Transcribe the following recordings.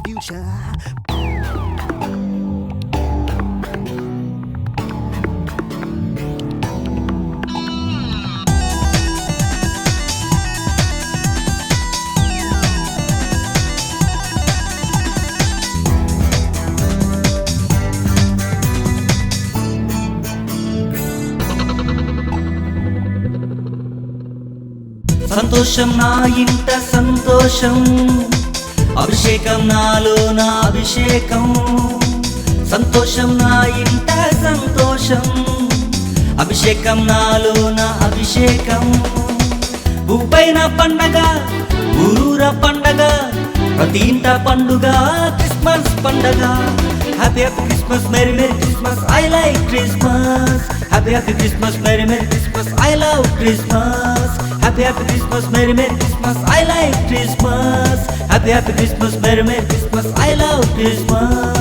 future. సంతోషం నా ఇంట సంతోషం, అభిషేకం నాలో నా అభిషేకం. సంతోషం నా ఇంట సంతోషం, అభిషేకం నాలో నా అభిషేకం. భూపైన పండగ, ఊరూర పండగ, ప్రతి ఇంట పండుగ క్రిస్మస్ పండగ. Happy happy Christmas, merry merry Christmas, I like Christmas. Happy happy Christmas, merry merry Christmas, I love Christmas. Happy happy Christmas, Merry Merry Christmas, I like Christmas. Happy happy Christmas, Merry Merry Christmas, I love Christmas.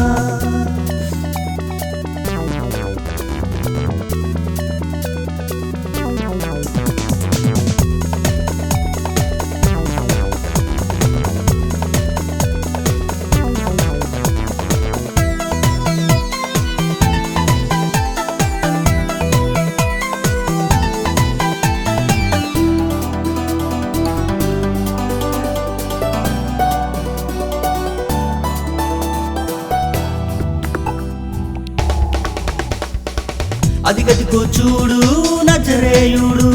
అదిగదిగో చూడు నజరేయుడు,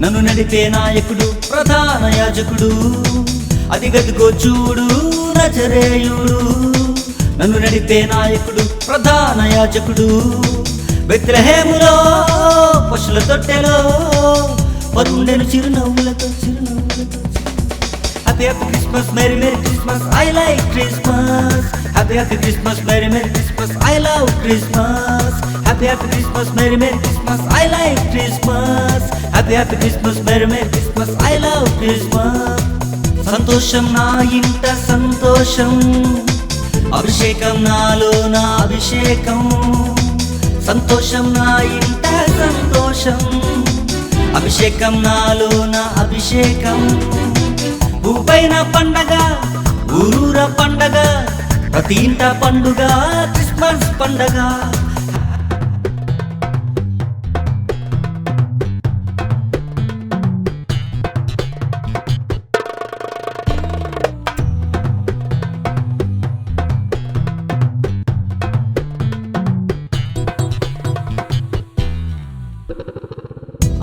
నన్ను నడిపే నాయకుడు, ప్రధాన యాజకుడు. అదిగదిగో చూడు నజరేయుడు, నన్ను నడిపే నాయకుడు, ప్రధాన యాజకుడు. బెత్లెహేములో పశుల తొట్టెలో పరుండెను చిరునవ్వులతో చిరునవ్వులతో. Happy happy Christmas, Merry Merry Christmas, I like Christmas. Happy happy Christmas, Merry Merry Christmas, I love Christmas. Happy happy Christmas, Merry Merry Christmas, I like Christmas. Happy happy Christmas, Merry Merry Christmas, I love Christmas. సంతోషం నా ఇంట సంతోషం, అభిషేకం నాలో నా అభిషేకం. సంతోషం నా ఇంట సంతోషం, అభిషేకం నాలో నా అభిషేకం. భూపైన పండగ, ఊరూర పండగ, ప్రతి ఇంట పండుగ క్రిస్మస్ పండగ.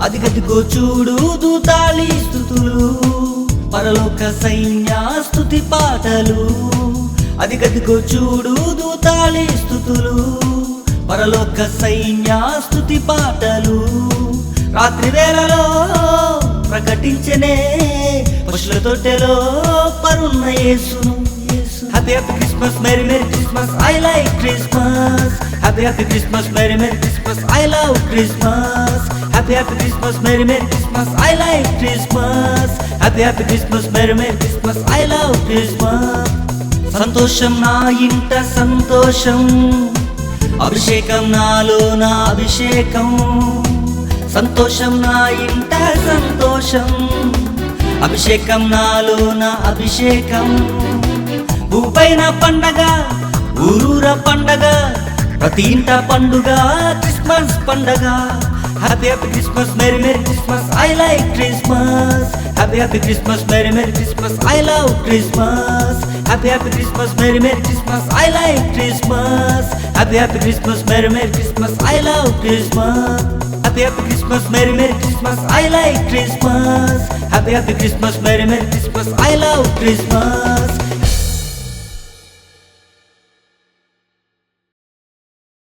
అదిగదిగో చూడు దూతాళి స్తుతులు, పరలోక సైన్య స్తుతి పాటలు. అదిగదిగో చూడు దూతాళి స్తుతులు, పరలోక సైన్య స్తుతి పాటలు. రాత్రి వేళలో ప్రకటించనే పశుల తొట్టెలో పరున్న యేసును. Happy happy Christmas, Merry Merry Christmas, I like Christmas. Happy happy Christmas, Merry Merry Christmas, I love Christmas. Happy happy Christmas, Merry Merry Christmas, I like Christmas. Happy happy Christmas, Merry Merry Christmas, I love Christmas. సంతోషం నా ఇంట సంతోషం, అభిషేకం నాలో నా అభిషేకం. సంతోషం నా ఇంట సంతోషం, అభిషేకం నాలో నా అభిషేకం. భూపైన పండగ, ఊరూర పండగ, ప్రతి ఇంట పండుగ క్రిస్మస్ పండగ. Happy happy Christmas, Merry Merry Christmas, I like Christmas. Happy happy Christmas, Merry Merry Christmas, I love Christmas. Happy happy Christmas, Merry Merry Christmas, I like Christmas. Happy happy Christmas, Merry Merry Christmas, I love Christmas. Happy happy Christmas, Merry Merry Christmas, I like Christmas. Happy happy Christmas, Merry Merry Christmas, I love Christmas.